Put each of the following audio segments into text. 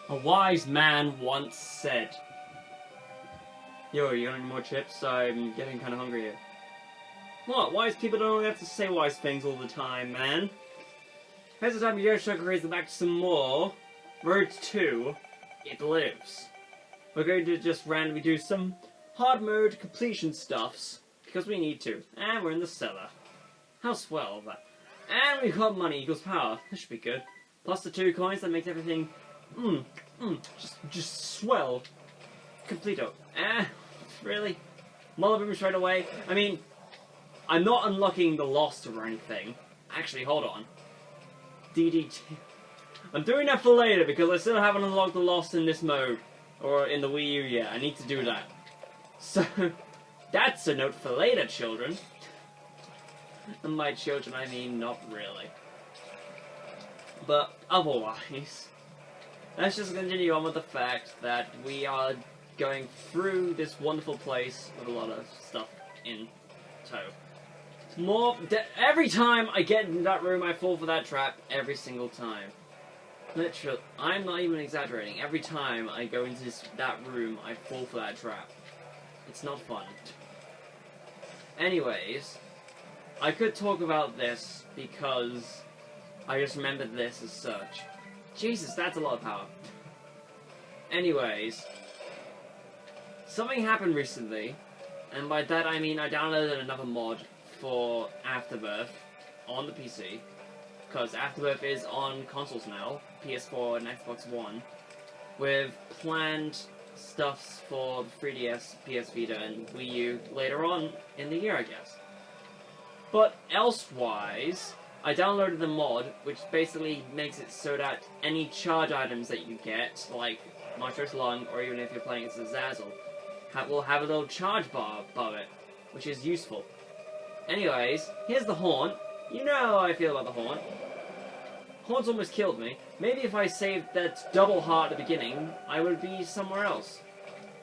A wise man once said... Yo, you got any more chips? I'm getting kind of hungry here. What? Wise people don't have to say wise things all the time, man. Here's the time your sugar is back to some more. Road 2, it lives. We're going to just randomly do some hard mode completion stuffs, because we need to. And we're in the cellar. How swell that. And we've got money equals power. That should be good. Plus the 2 coins that makes everything just swell. Completo. Really? Mother straight away? I mean, I'm not unlocking the Lost or anything. Actually, hold on. DDT. I'm doing that for later because I still haven't unlocked the Lost in this mode. Or in the Wii U yet. I need to do that. So, that's a note for later, children. And by children, I mean not really. But otherwise, let's just continue on with the fact that we are going through this wonderful place with a lot of stuff in tow. Every time I get in that room, I fall for that trap every single time. Literally, I'm not even exaggerating. Every time I go into that room, I fall for that trap. It's not fun. Anyways, I could talk about this because I just remembered this as such. Jesus, that's a lot of power. Anyways, something happened recently, and by that I mean I downloaded another mod for Afterbirth on the PC, because Afterbirth is on consoles now, PS4 and Xbox One, with planned stuffs for the 3DS, PS Vita, and Wii U later on in the year, I guess. But elsewise, I downloaded the mod, which basically makes it so that any charge items that you get, like Monstrous Lung, or even if you're playing as Azazel, will have a little charge bar above it, which is useful. Anyways, here's the Haunt. You know how I feel about the Haunt. Haunt's almost killed me. Maybe if I saved that double heart at the beginning, I would be somewhere else.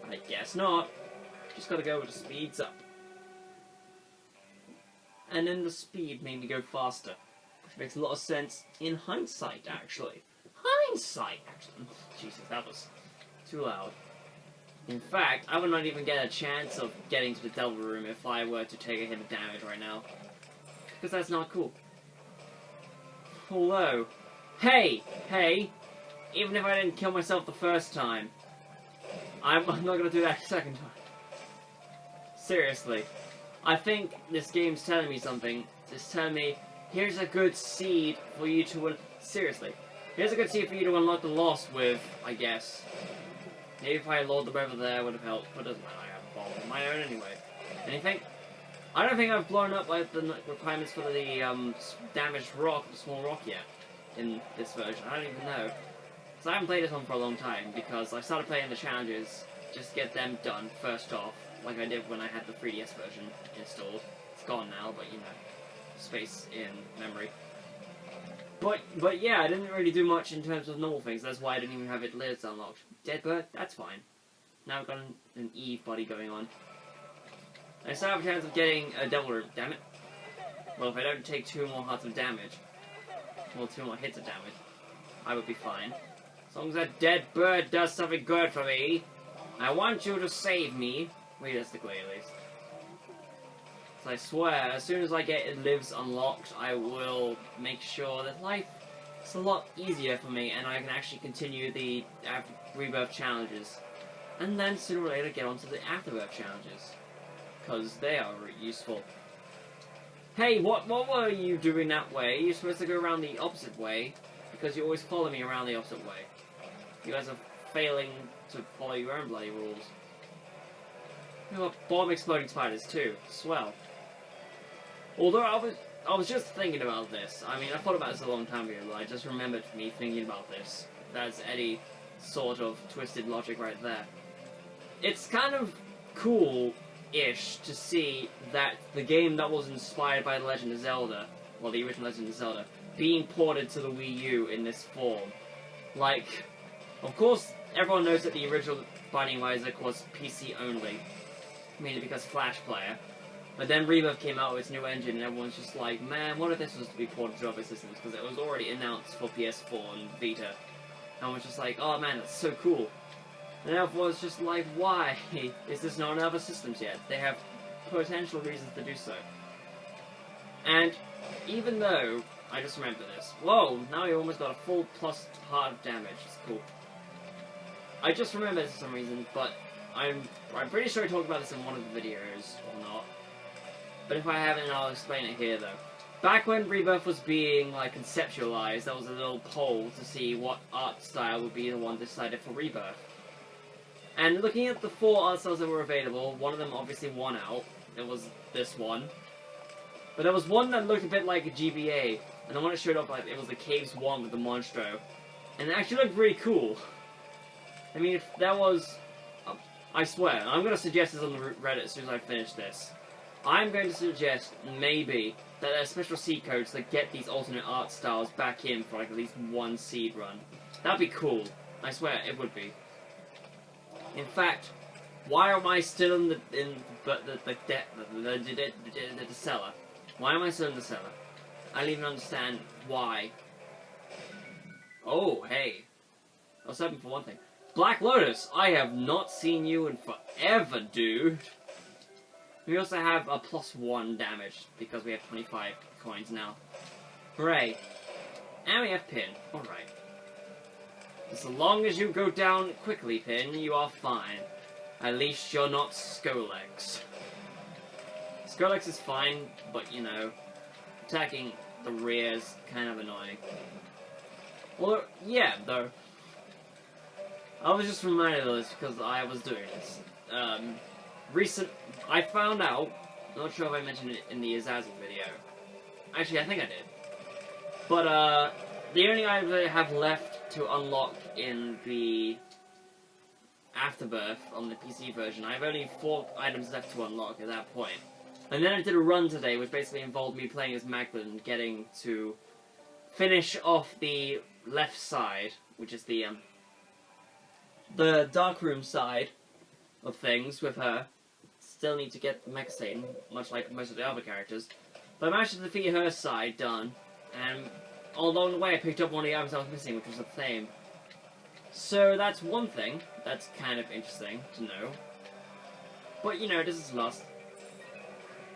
I guess not. Just gotta go with the speeds up. And then the speed made me go faster. Which makes a lot of sense in hindsight, actually. Hindsight, actually. Jesus, that was too loud. In fact, I would not even get a chance of getting to the Devil Room if I were to take a hit of damage right now. Because that's not cool. Although, hey, even if I didn't kill myself the first time, I'm not going to do that a second time. Seriously. I think this game's telling me something. It's telling me, here's a good seed for you to... Seriously. Here's a good seed for you to unlock the Lost with, I guess. Maybe if I lured them over there would have helped, but it doesn't matter, I have a ball of my own anyway. Anything? I don't think I've blown up like the requirements for the damaged rock, the small rock yet, in this version. I don't even know. So I haven't played this one for a long time, because I started playing the challenges, just to get them done first off, like I did when I had the 3DS version installed. It's gone now, but you know, space in memory. But yeah, I didn't really do much in terms of normal things, that's why I didn't even have it lids unlocked. Dead bird? That's fine. Now I've got an Eve buddy going on. I still have a chance of getting a Devil Room, damn it. Well, if I don't take 2 more hearts of damage, well, 2 more hits of damage, I would be fine. As long as that dead bird does something good for me, I want you to save me, realistically at least. So I swear, as soon as I get It Lives unlocked, I will make sure that life is a lot easier for me, and I can actually continue the Rebirth challenges. And then sooner or later get onto the Afterbirth challenges. Because they are useful. Hey, what were you doing that way? You're supposed to go around the opposite way, because you always follow me around the opposite way. You guys are failing to follow your own bloody rules. You got bomb exploding spiders too. Swell. Although I was just thinking about this. I mean, I thought about this a long time ago, but I just remembered me thinking about this. That's Eddie sort of twisted logic right there. It's kind of cool-ish to see that the game that was inspired by The Legend of Zelda, well, the original Legend of Zelda, being ported to the Wii U in this form. Like, of course, everyone knows that the original Binding of Isaac was PC only, mainly because Flash Player. But then Rebirth came out with its new engine, and everyone's just like, man, what if this was to be ported to other systems? Because it was already announced for PS4 and Vita. And was just like, oh man, that's so cool. And Elf was just like, why is this not in other systems yet? They have potential reasons to do so. And even though, I just remember this. Whoa, now you almost got a full plus part of damage. It's cool. I just remember this for some reason, but I'm pretty sure I talked about this in one of the videos, or not. But if I haven't, I'll explain it here, though. Back when Rebirth was being, like, conceptualized, there was a little poll to see what art style would be the one decided for Rebirth. And looking at the 4 art styles that were available, one of them obviously won out. It was this one. But there was one that looked a bit like a GBA, and the one that showed up, like, it was the Caves 1 with the Monstro. And it actually looked really cool. I mean, if that was... I swear, I'm going to suggest this on the Reddit as soon as I finish this. I'm going to suggest, maybe, that there are special seed codes that get these alternate art styles back in for like at least one seed run. That'd be cool. I swear, it would be. In fact, why am I still in the cellar? Why am I still in the cellar? I don't even understand why. Oh, hey. I was hoping for one thing. Black Lotus, I have not seen you in forever, dude. We also have a +1 damage, because we have 25 coins now. Hooray. And we have Pin. Alright. As long as you go down quickly, Pin, you are fine. At least you're not Skolex. Skolex is fine, but, you know, attacking the rear is kind of annoying. Well, yeah, though. I was just reminded of this because I was doing this. I found out, not sure if I mentioned it in the Azazel video. Actually, I think I did. But, the only items I have left to unlock in the Afterbirth on the PC version, I have only 4 items left to unlock at that point. And then I did a run today, which basically involved me playing as Magdalene, getting to finish off the left side, which is the darkroom side of things with her. Still need to get the Mecha Satan, much like most of the other characters. But I managed to defeat her side, done. And all along the way I picked up one of the items I was missing, which was the Flame. So that's one thing. That's kind of interesting to know. But, you know, this is Lost.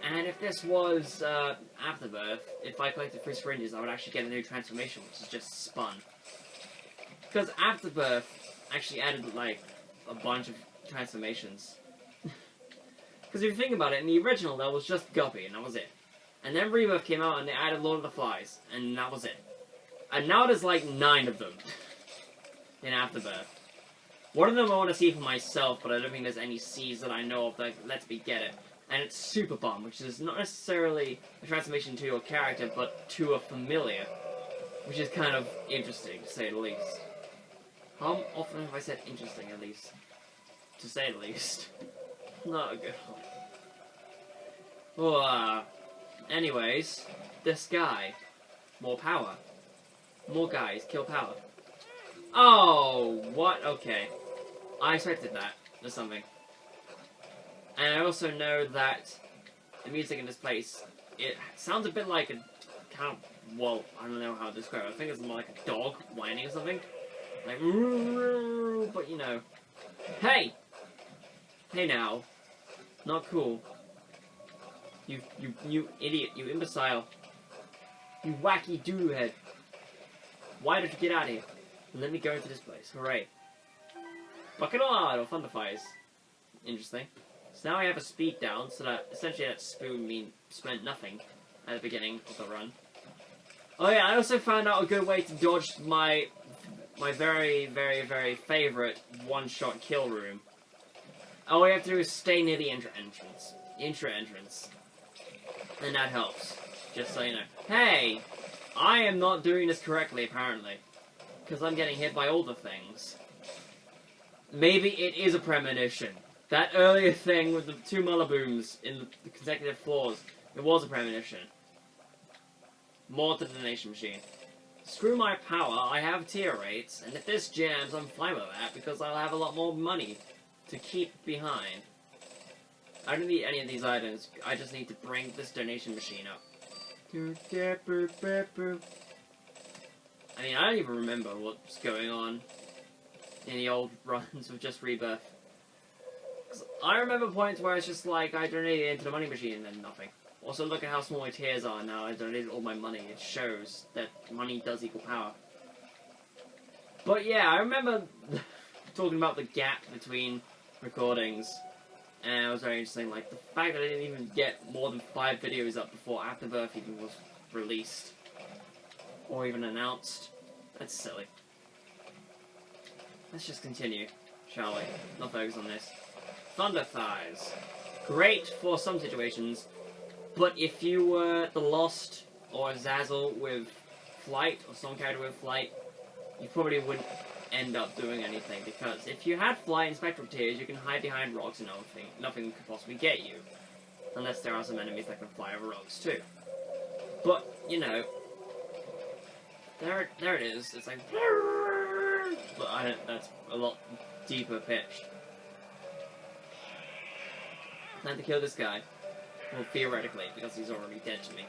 And if this was Afterbirth, if I collected 3 syringes, I would actually get a new transformation, which is just Spun. Because Afterbirth actually added, like, a bunch of transformations. Because if you think about it, in the original, there was just Guppy, and that was it. And then Rebirth came out, and they added Lord of the Flies, and that was it. And now there's, like, 9 of them in Afterbirth. One of them I want to see for myself, but I don't think there's any C's that I know of that lets me get it. And it's Super Bomb, which is not necessarily a transformation to your character, but to a familiar. Which is kind of interesting, to say the least. How often have I said interesting, at least? To say the least. Not a good one. Well, anyways, this guy. More power. More guys, kill power. Oh, what? Okay. I expected that, or something. And I also know that the music in this place, it sounds a bit like a kind of, well, I don't know how to describe it. I think it's more like a dog whining or something. Like, but you know. Hey! Hey now. Not cool. You idiot, you imbecile. You wacky doo-doo head. Why don't you get out of here? And let me go into this place. Hooray. Bucketalad or Thunderfires. Interesting. So now I have a speed down, so that essentially that spoon meant nothing at the beginning of the run. Oh yeah, I also found out a good way to dodge my very, very, very favourite one-shot kill room. All you have to do is stay near the entrance. And that helps. Just so you know. Hey! I am not doing this correctly, apparently. Because I'm getting hit by all the things. Maybe it is a premonition. That earlier thing with the 2 Mullabooms in the consecutive floors, it was a premonition. More to the Donation Machine. Screw my power, I have tier rates, and if this jams, I'm fine with that, because I'll have a lot more money to keep behind. I don't need any of these items, I just need to bring this Donation Machine up. I mean, I don't even remember what's going on in the old runs of Just Rebirth. 'Cause I remember points where it's just like, I donated into the money machine and then nothing. Also, look at how small my tiers are now. I donated all my money. It shows that money does equal power. But yeah, I remember talking about the gap between recordings, and it was very interesting. Like, the fact that I didn't even get more than 5 videos up before Afterbirth even was released. Or even announced. That's silly. Let's just continue, shall we? Not focus on this. Thunder Thighs. Great for some situations, but if you were the Lost or Zazzle with Flight, or some character with Flight, you probably wouldn't end up doing anything, because if you had Flight and Spectral Tears, you can hide behind rocks and nothing could possibly get you. Unless there are some enemies that can fly over rocks too. But, you know, there it is. It's like, but that's a lot deeper pitched. Time to kill this guy. Well, theoretically, because he's already dead to me.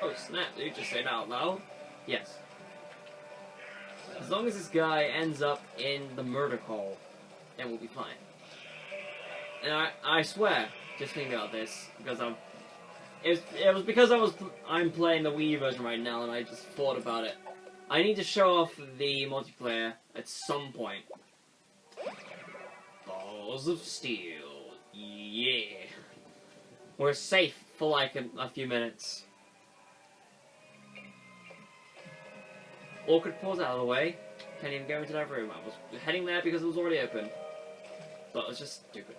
Oh snap, did you just say that out loud? Yes. As long as this guy ends up in the murder hole, then we'll be fine. And I swear, just thinking about this, because it was because I'm playing the Wii version right now, and I just thought about it. I need to show off the multiplayer at some point. Balls of Steel. Yeah. We're safe for like a few minutes. Awkward pause out of the way. Can't even go into that room. I was heading there because it was already open. But it was just stupid.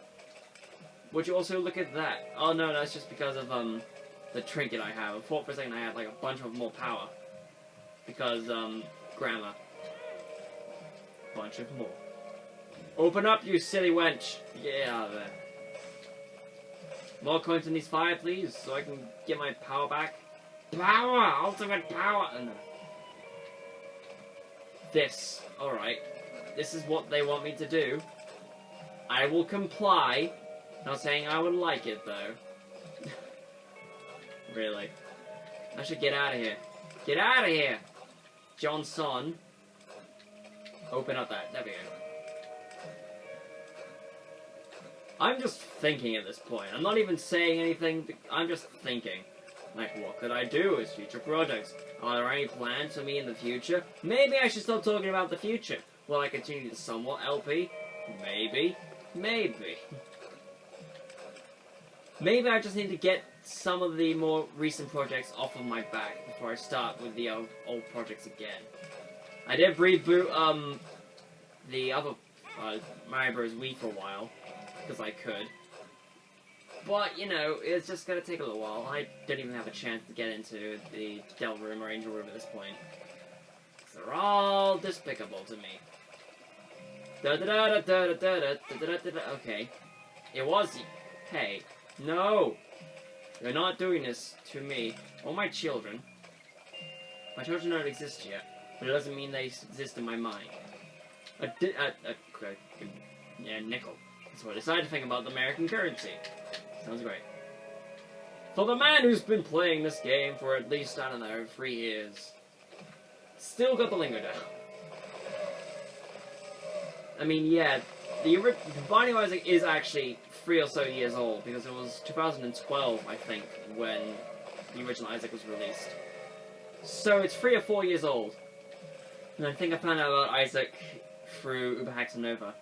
Would you also look at that? Oh no, that's just because of the trinket I have. I thought for a second I had like a bunch of more power. Because grammar. Bunch of more. Open up, you silly wench. Get out of there. More coins in these fire, please, so I can get my power back. Power! Ultimate power! Oh, no. This. Alright. This is what they want me to do. I will comply. Not saying I would like it, though. Really. I should get out of here. Get out of here! Johnson. Open up that. There we go. I'm just thinking at this point. I'm not even saying anything. I'm just thinking. Like, what could I do as future projects? Are there any plans for me in the future? Maybe I should stop talking about the future. Will I continue to somewhat LP? Maybe. Maybe. Maybe I just need to get some of the more recent projects off of my back before I start with the old projects again. I did reboot, the other, Mario Bros. Wii for a while. Because I could. But, you know, it's just gonna take a little while. I don't even have a chance to get into the Devil Room or Angel Room at this point. They're all despicable to me. Okay. It was... Hey. No! You're not doing this to me or my children. My children don't exist yet, but it doesn't mean they exist in my mind. Yeah, nickel. So I decided to think about the American currency. Sounds great. For the man who's been playing this game for at least, I don't know, 3 years. Still got the lingo down. I mean, yeah, the Binding of Isaac is actually 3 or so years old, because it was 2012, I think, when the original Isaac was released. So it's 3 or 4 years old. And I think I found out about Isaac through Uber Hacks and Nova.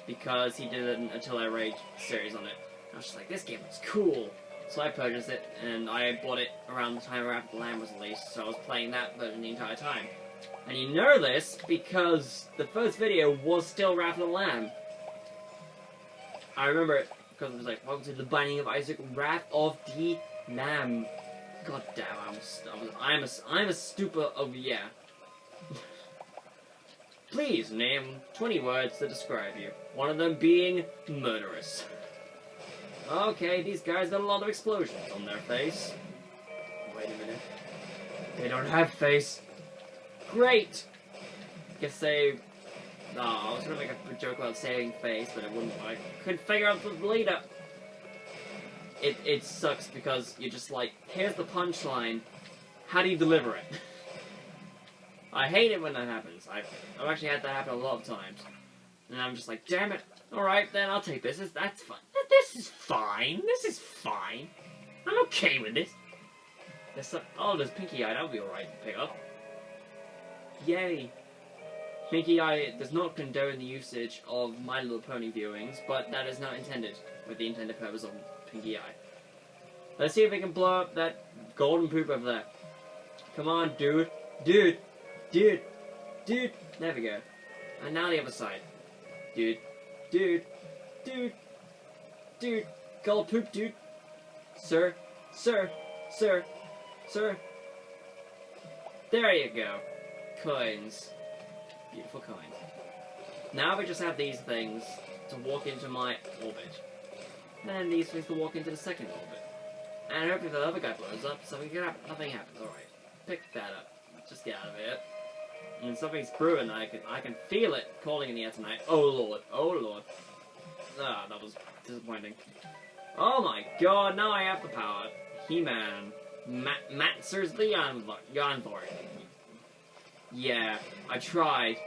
Because he did an Until I Rage series on it. I was just like, this game looks cool. So I purchased it, and I bought it around the time Wrath of the Lamb was released, so I was playing that version the entire time. And you know this because the first video was still Wrath of the Lamb. I remember it because it was like, welcome to the Binding of Isaac, Wrath of the Lamb. God damn, I'm a stupid of yeah. Please name 20 words to describe you. One of them being murderous. Okay, these guys got a lot of explosions on their face. Wait a minute. They don't have face. Great! Guess they... Oh, I was gonna make a joke about saving face, but it wouldn't. I couldn't figure out the lead up. It sucks because you're just like, here's the punchline. How do you deliver it? I hate it when that happens. I've actually had that happen a lot of times. And I'm just like, damn it. Alright, then I'll take this. That's fine. This is fine. This is fine. I'm okay with this. There's some... Oh, there's Pinky Eye. That'll be alright to pick up. Yay. Pinky Eye does not condone the usage of My Little Pony viewings, but that is not intended with the intended purpose of Pinky Eye. Let's see if we can blow up that golden poop over there. Come on, dude. Dude. Dude. Dude. There we go. And now the other side. Dude. Dude. Dude. Dude. Gold poop, dude. Sir. Sir. Sir. Sir. There you go. Coins. Beautiful coins. Now we just have these things to walk into my orbit. And these things to walk into the second orbit. And hopefully the other guy blows up, something can happen. Nothing happens. Alright. Pick that up. Just get out of here. And something's brewing. I can feel it calling in the air tonight. Oh lord. Oh lord. Ah, that was disappointing. Oh my god, now I have the power. He-Man. Matzer's the Yarnvork. Yeah, I tried.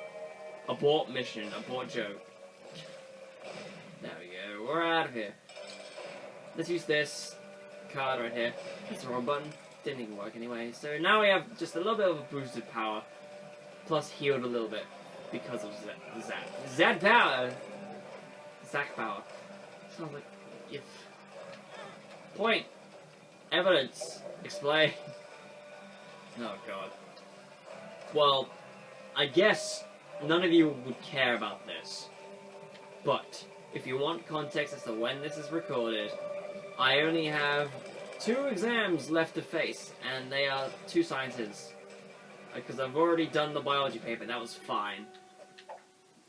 Abort mission, abort joke. There we go, we're out of here. Let's use this card right here. That's the wrong button. Didn't even work anyway. So now we have just a little bit of a boosted power. Plus healed a little bit. Because of Zad power! Zack power. Sounds like... If... Point! Evidence! Explain! Oh god. Well, I guess none of you would care about this. But, if you want context as to when this is recorded, I only have 2 exams left to face, and they are 2 sciences. Because I've already done the biology paper, that was fine.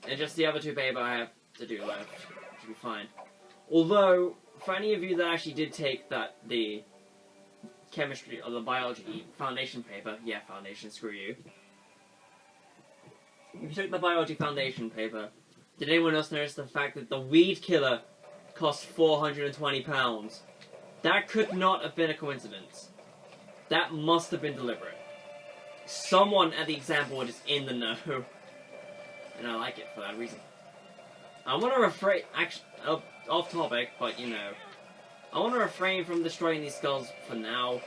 And just the other 2 paper I have to do left, which will be fine. Although, for any of you that actually did take the chemistry or the biology foundation paper, yeah, foundation, screw you. If you took the biology foundation paper, did anyone else notice the fact that the weed killer cost £420? That could not have been a coincidence. That must have been deliberate. Someone at the exam board is in the know. And I like it for that reason. I want to refrain, actually, off topic, but you know, I want to refrain from destroying these skulls for now,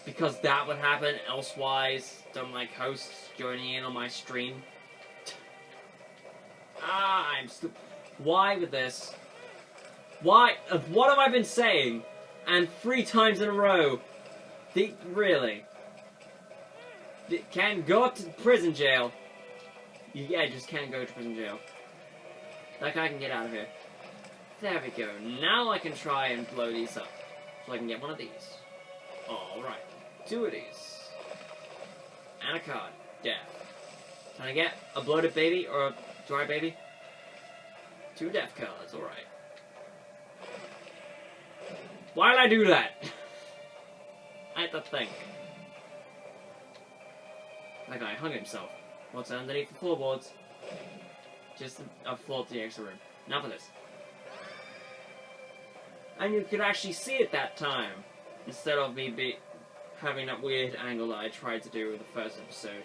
because that would happen elsewise. Don't like hosts joining in on my stream. I'm stupid. Why with this? Why? What have I been saying? And 3 times in a row. Really? Can go to prison jail. Yeah, just can't go to prison jail. That guy can get out of here. There we go. Now I can try and blow these up. So I can get one of these. Alright. 2 of these. And a card. Death. Can I get a bloated baby or a dry baby? 2 death cards. Alright. Why did I do that? I had to think. That guy hung himself. What's underneath the floorboards? Just a floor to the extra room. Now for this. And you could actually see it that time, instead of me having that weird angle that I tried to do with the first episode.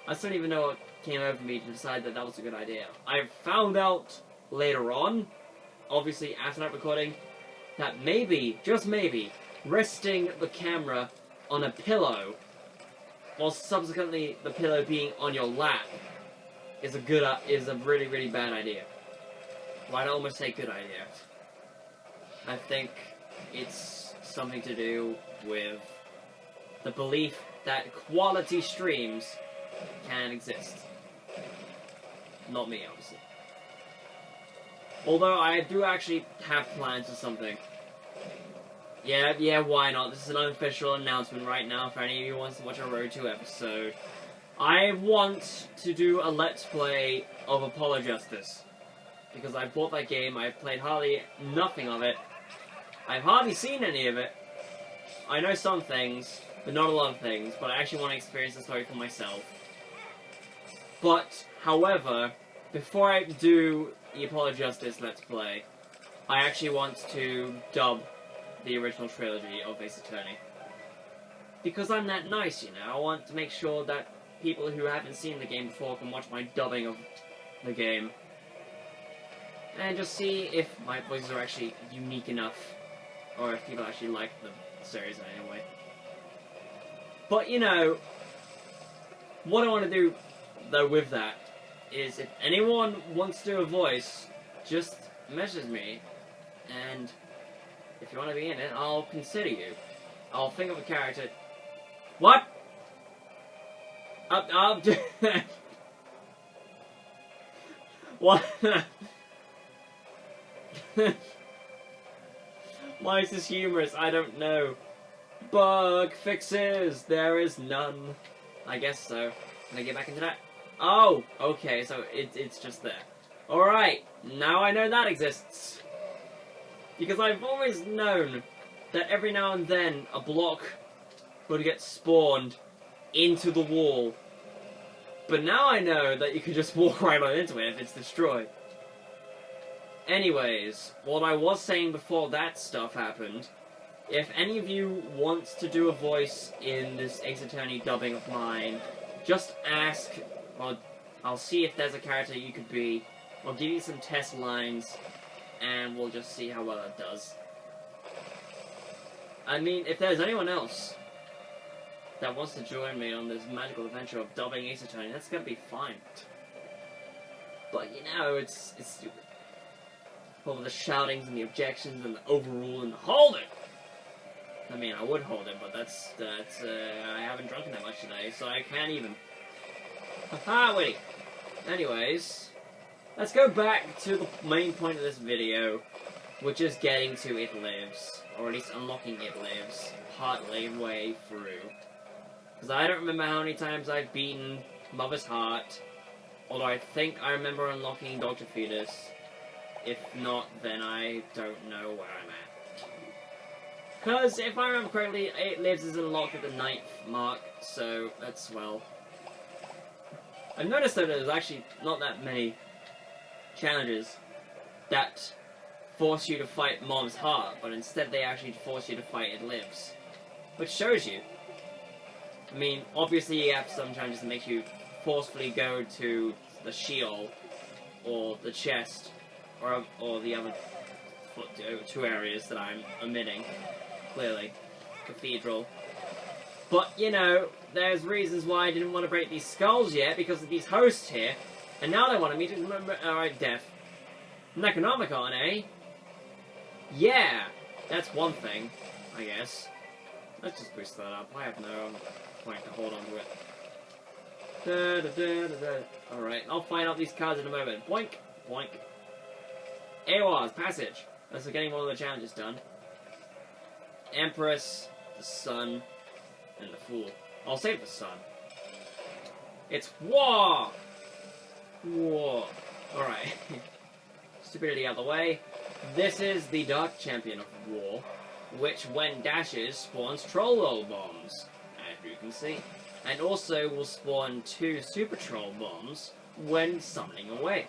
I still don't even know what came over me to decide that that was a good idea. I found out later on, obviously after that recording, that maybe, just maybe, resting the camera on a pillow, while subsequently the pillow being on your lap, is a really, really bad idea. Well, I'd almost say good idea. I think it's something to do with the belief that quality streams can exist. Not me, obviously. Although I do actually have plans for something. Yeah, why not? This is an unofficial announcement right now for any of you who wants to watch a Road 2 episode. I want to do a Let's Play of Apollo Justice. Because I bought that game, I've played hardly nothing of it. I've hardly seen any of it. I know some things, but not a lot of things, but I actually want to experience the story for myself. But, however, before I do the Apollo Justice Let's Play, I actually want to dub the original trilogy of Ace Attorney. Because I'm that nice, you know. I want to make sure that people who haven't seen the game before can watch my dubbing of the game. And just see if my voices are actually unique enough, or if people actually like the series anyway. But, you know, what I want to do, though, with that, is if anyone wants to do a voice, just message me, and if you want to be in it, I'll consider you. I'll think of a character. What? What? Why is this humorous? I don't know. Bug fixes! There is none. I guess so. Can I get back into that? Oh! Okay, so it's just there. Alright, now I know that exists. Because I've always known that every now and then a block would get spawned into the wall. But now I know that you can just walk right on into it if it's destroyed. Anyways, what I was saying before that stuff happened, if any of you wants to do a voice in this Ace Attorney dubbing of mine, just ask, or I'll see if there's a character you could be. I'll give you some test lines, and we'll just see how well it does. I mean, if there's anyone else that wants to join me on this magical adventure of dubbing Ace Attorney, that's gonna be fine. But, you know, it's stupid. All the shoutings and the objections and the overrule and the hold it! I mean, I would hold it, but that's I haven't drunken that much today, so I can't even. Haha, wait. Anyways, let's go back to the main point of this video, which is getting to It Lives, or at least unlocking It Lives, partly way through. Because I don't remember how many times I've beaten Mother's Heart, although I think I remember unlocking Dr. Fetus. If not, then I don't know where I'm at. Because, if I remember correctly, It Lives is unlocked at the 9th mark, so that's, well... I've noticed that there's actually not that many challenges that force you to fight Mom's Heart, but instead they actually force you to fight It Lives. Which shows you. I mean, obviously you have some challenges that make you forcefully go to the Sheol, or the chest, or the other two areas that I'm omitting, clearly. Cathedral. But, you know, there's reasons why I didn't want to break these skulls yet, because of these hosts here, and now they wanted me to remember... Alright, Death. Necronomicon, eh? Yeah! That's one thing, I guess. Let's just boost that up. I have no point to hold on to it. Alright, I'll find out these cards in a moment. Boink! Boink. Awar's Passage. That's getting one of the challenges done. Empress, the Sun, and the Fool. I'll save the Sun. It's War! War. Alright. Stupidity out of the way. This is the Dark Champion of War, which, when dashes, spawns Troll Bombs, as you can see. And also will spawn 2 Super Troll Bombs when summoning away.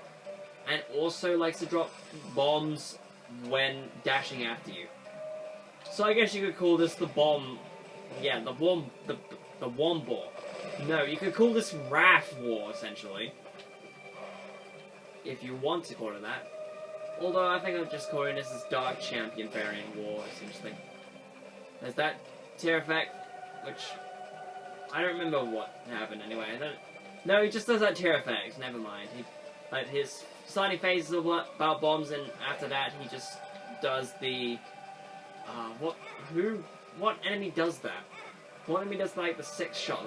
And also likes to drop bombs when dashing after you. So I guess you could call this the bomb... Yeah, the Wombor. No, you could call this Wrath War, essentially. If you want to call it that. Although I think I'm just calling this as Dark Champion Variant War, essentially. There's that tier effect, which... I don't remember what happened anyway. No, he just does that tier effect, never mind. Like, his starting phase is about bombs, and after that he just does the... What enemy does that? What enemy does, like, the 6 shot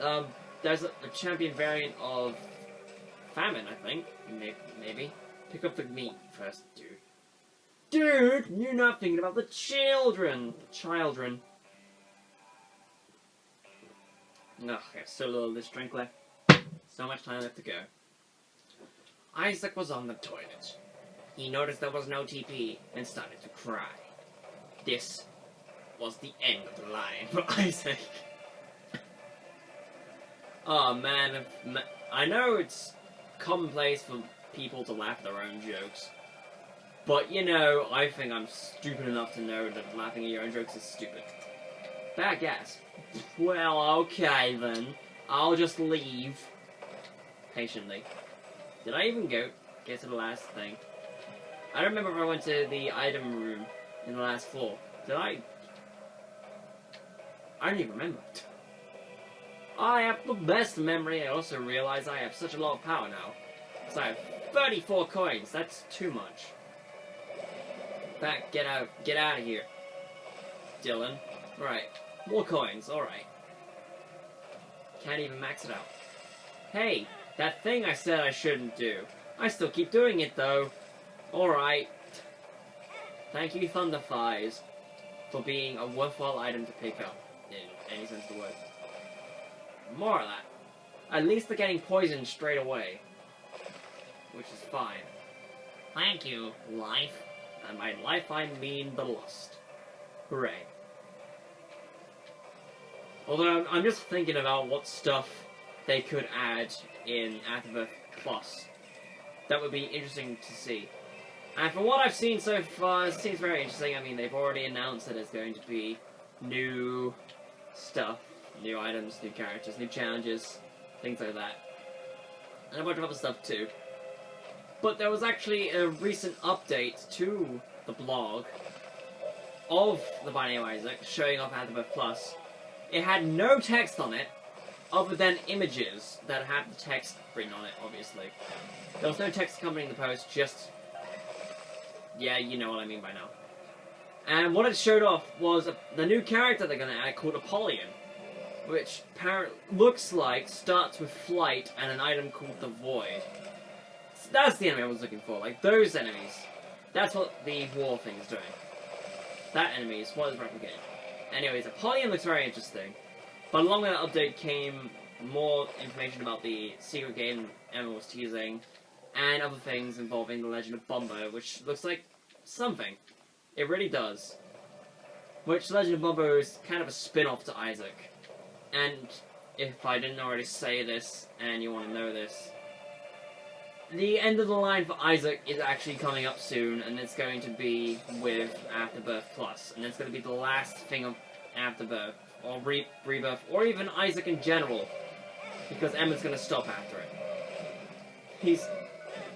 there? There's a champion variant of Famine, I think. Maybe. Pick up the meat first, dude. Dude! You're not thinking about the children! Children. Ugh, there's so little of this drink left. So much time left to go. Isaac was on the toilet. He noticed there was no TP and started to cry. This was the end of the line for Isaac. Oh man, I know it's commonplace for people to laugh at their own jokes. But, you know, I think I'm stupid enough to know that laughing at your own jokes is stupid. Bad gas. Well, okay then. I'll just leave patiently. Did I even get to the last thing? I don't remember if I went to the item room in the last floor. Did I? I don't even remember. I have the best memory. I also realize I have such a lot of power now. So I have 34 coins. That's too much. Back, get out of here, Dylan. Right, more coins. All right. Can't even max it out. Hey, that thing I said I shouldn't do. I still keep doing it though. All right. Thank you, Thunderflies, for being a worthwhile item to pick up in any sense of the word. More of that. At least they're getting poisoned straight away, which is fine. Thank you, life. And by life I mean the lust. Hooray. Although I'm just thinking about what stuff they could add in Afterbirth Plus. That would be interesting to see. And from what I've seen so far, it seems very interesting. I mean, they've already announced that there's going to be new stuff, new items, new characters, new challenges, things like that. And a bunch of other stuff too. But there was actually a recent update to the blog of the Binding of Isaac, showing off Afterbirth Plus. It had no text on it, other than images that had the text written on it, obviously. There was no text accompanying the post, just... yeah, you know what I mean by now. And what it showed off was the new character they're going to add called Apollyon, which looks like starts with Flight and an item called the Void. That's the enemy I was looking for, like those enemies. That's what the war thing is doing. That enemy is what is replicating. Anyways, Apollyon looks very interesting. But along with that update came more information about the secret game Emma was teasing, and other things involving the Legend of Bumbo, which looks like something. It really does. Which Legend of Bumbo is kind of a spin-off to Isaac. And if I didn't already say this, and you want to know this, the end of the line for Isaac is actually coming up soon, and it's going to be with Afterbirth Plus, and it's going to be the last thing of Afterbirth, or Rebirth, or even Isaac in general, because Emma's going to stop after it.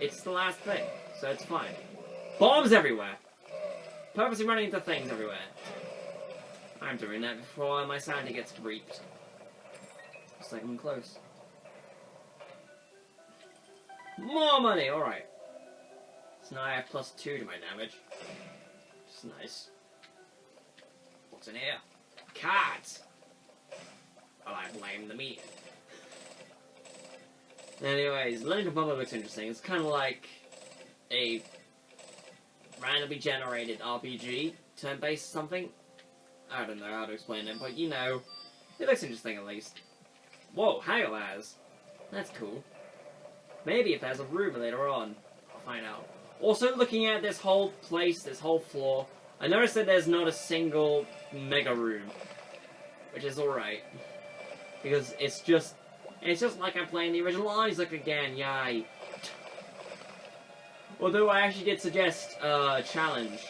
It's the last thing, so it's fine. Bombs everywhere! Purposely running into things everywhere. I'm doing that before my sanity gets reaped. Looks like I'm close. More money! Alright. So now I have +2 to my damage. Which is nice. What's in here? Cards! Well, I blame the meat. Anyways, Legend of Bumbo looks interesting. It's kind of like a randomly generated RPG, turn-based something. I don't know how to explain it, but you know, it looks interesting at least. Whoa, Hagalaz! That's cool. Maybe if there's a room later on, I'll find out. Also, looking at this whole place, this whole floor, I noticed that there's not a single mega room, which is alright. Because it's just like I'm playing the original Isaac again, yay. Although I actually did suggest a challenge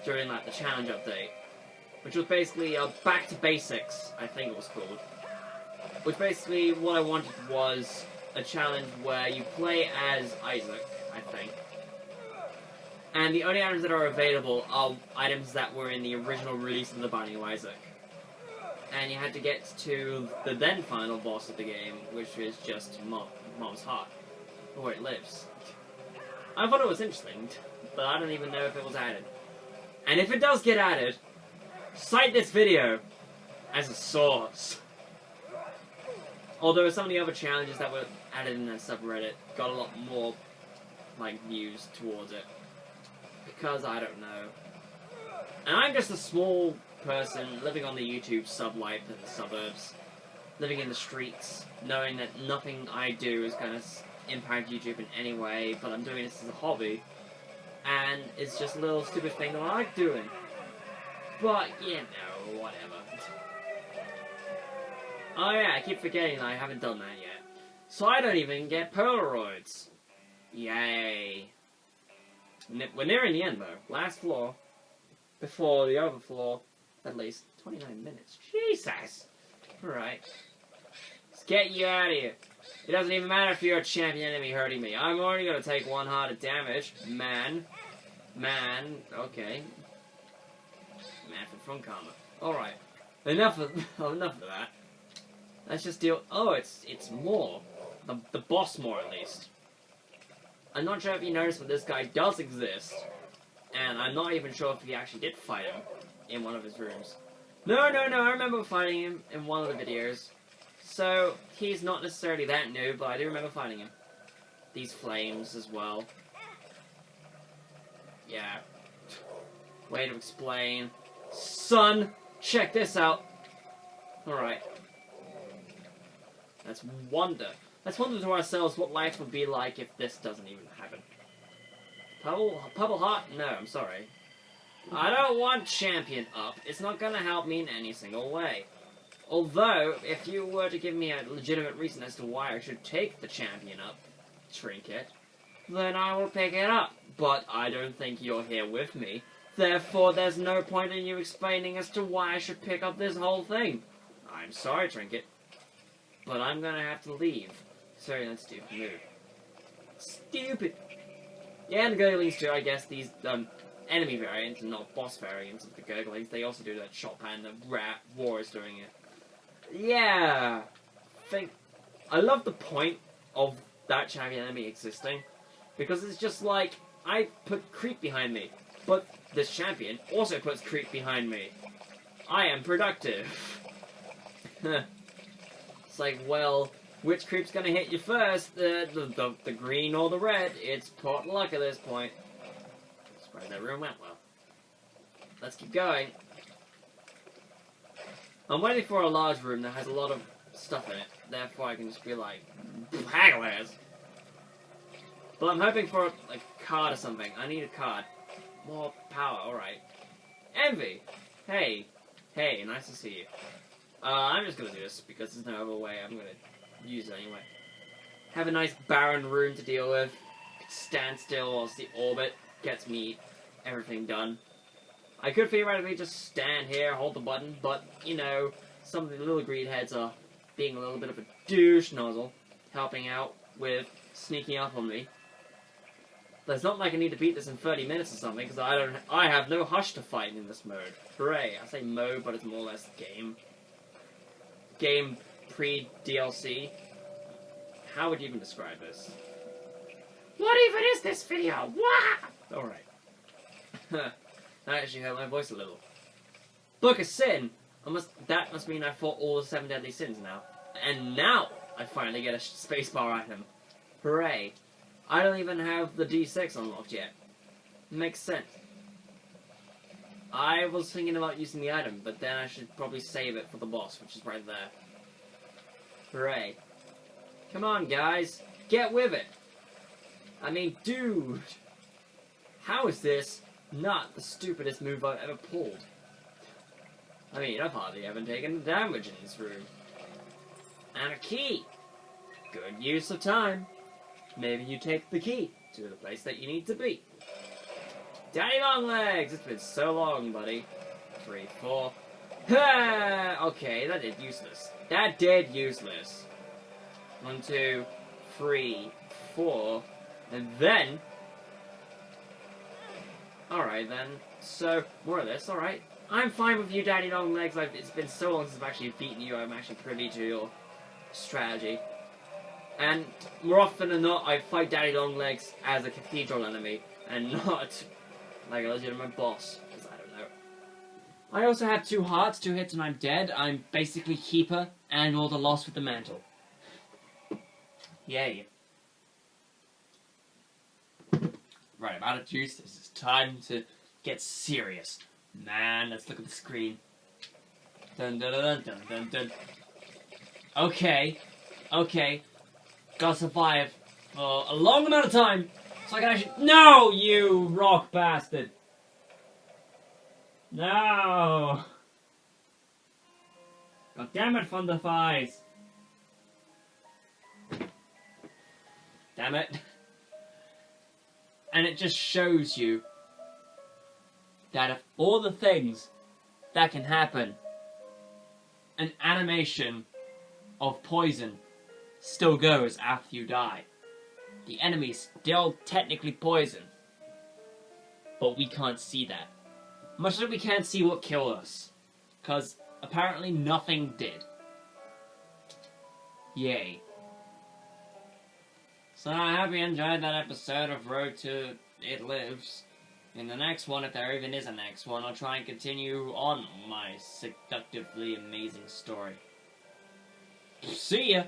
during like the challenge update, which was basically Back to Basics, I think it was called. Which basically what I wanted was a challenge where you play as Isaac, I think. And the only items that are available are items that were in the original release of The Binding of Isaac. And you had to get to the then final boss of the game, which is just Mom's heart, where it lives. I thought it was interesting, but I don't even know if it was added. And if it does get added, cite this video as a source. Although some of the other challenges that were added in that subreddit got a lot more, like, views towards it. Because I don't know. And I'm just a small person living on the YouTube sublife in the suburbs, living in the streets, knowing that nothing I do is going to impact YouTube in any way, but I'm doing this as a hobby, and it's just a little stupid thing that I like doing. But, you know, whatever. Oh yeah, I keep forgetting that I haven't done that yet. So I don't even get Polaroids. Yay. We're nearing the end though. Last floor. Before the other floor. At least 29 minutes. Jesus! Alright. Let's Get you out of here. It doesn't even matter if you're a champion enemy hurting me. I'm already gonna take 1 heart of damage. Man. Okay. Manfred from Karma. Alright. Enough of that. Let's just deal... Oh, it's more. The boss more, at least. I'm not sure if you noticed, but this guy does exist. And I'm not even sure if he actually did fight him in one of his rooms. No, I remember fighting him in one of the videos. So, he's not necessarily that new, but I do remember fighting him. These flames as well. Yeah. Way to explain. Son, check this out. Alright. Let's wonder to ourselves what life would be like if this doesn't even happen. Purple heart? No, I'm sorry. I don't want champion up. It's not gonna help me in any single way. Although, if you were to give me a legitimate reason as to why I should take the champion up trinket, then I will pick it up. But I don't think you're here with me. Therefore, there's no point in you explaining as to why I should pick up this whole thing. I'm sorry, Trinket. But I'm gonna have to leave. Sorry, that's stupid move. Stupid! Yeah, and the Gurglings too, I guess, these, enemy variants and not boss variants of the Gurglings. They also do that Chopin, the Rat War is doing it. Yeah! I love the point of that champion enemy existing. Because it's just like, I put creep behind me. But this champion also puts creep behind me. I am productive. It's like, well, which creep's gonna hit you first? The green or the red? It's pot luck at this point. Surprised that room went well. Let's keep going. I'm waiting for a large room that has a lot of stuff in it. Therefore, I can just be like, hagglers. But I'm hoping for like a card or something. I need a card. More power, alright. Envy! Hey, nice to see you. I'm just gonna do this because there's no other way I'm gonna use it anyway. Have a nice barren room to deal with. Stand still whilst the orbit gets me everything done. I could theoretically just stand here, hold the button, but, you know, some of the little green heads are being a little bit of a douche nozzle, helping out with sneaking up on me. But it's not like I need to beat this in 30 minutes or something, because I have no hush to fight in this mode. Hooray! I say mode, but it's more or less game. Game pre-DLC. How would you even describe this? What even is this video? What? Alright. That actually hurt my voice a little. Book of Sin! That must mean I fought all the 7 deadly sins now. And now I finally get a spacebar item. Hooray. I don't even have the D6 unlocked yet. Makes sense. I was thinking about using the item, but then I should probably save it for the boss, which is right there. Hooray. Come on, guys. Get with it. I mean, dude. How is this not the stupidest move I've ever pulled? I mean, I've hardly ever taken damage in this room. And a key. Good use of time. Maybe you take the key to the place that you need to be. Daddy Longlegs! It's been so long, buddy. 3, 4. Ha! Okay, that did useless. That did useless. 1, 2, 3, 4. And then... Alright then. So, more of this, alright. I'm fine with you, Daddy Longlegs. It's been so long since I've actually beaten you, I'm actually privy to your strategy. And more often than not, I fight Daddy Longlegs as a cathedral enemy, and not like a legitimate boss, because I don't know. I also have 2 hearts, 2 hits, and I'm dead. I'm basically Keeper, and all the loss with the mantle. Yay. Right, I'm out of juice. This is time to get serious. Man, let's look at the screen. Dun dun dun dun dun dun. Okay. Gotta survive for a long amount of time, so I can actually— No, you rock bastard! No! God damn it, Thunder Thighs! Damn it. And it just shows you that of all the things that can happen, an animation of poison still goes after you die. The enemy's still technically poison. But we can't see that. Much like we can't see what killed us. Because apparently nothing did. Yay. So I hope you enjoyed that episode of Road to It Lives. In the next one, if there even is a next one, I'll try and continue on my seductively amazing story. See ya!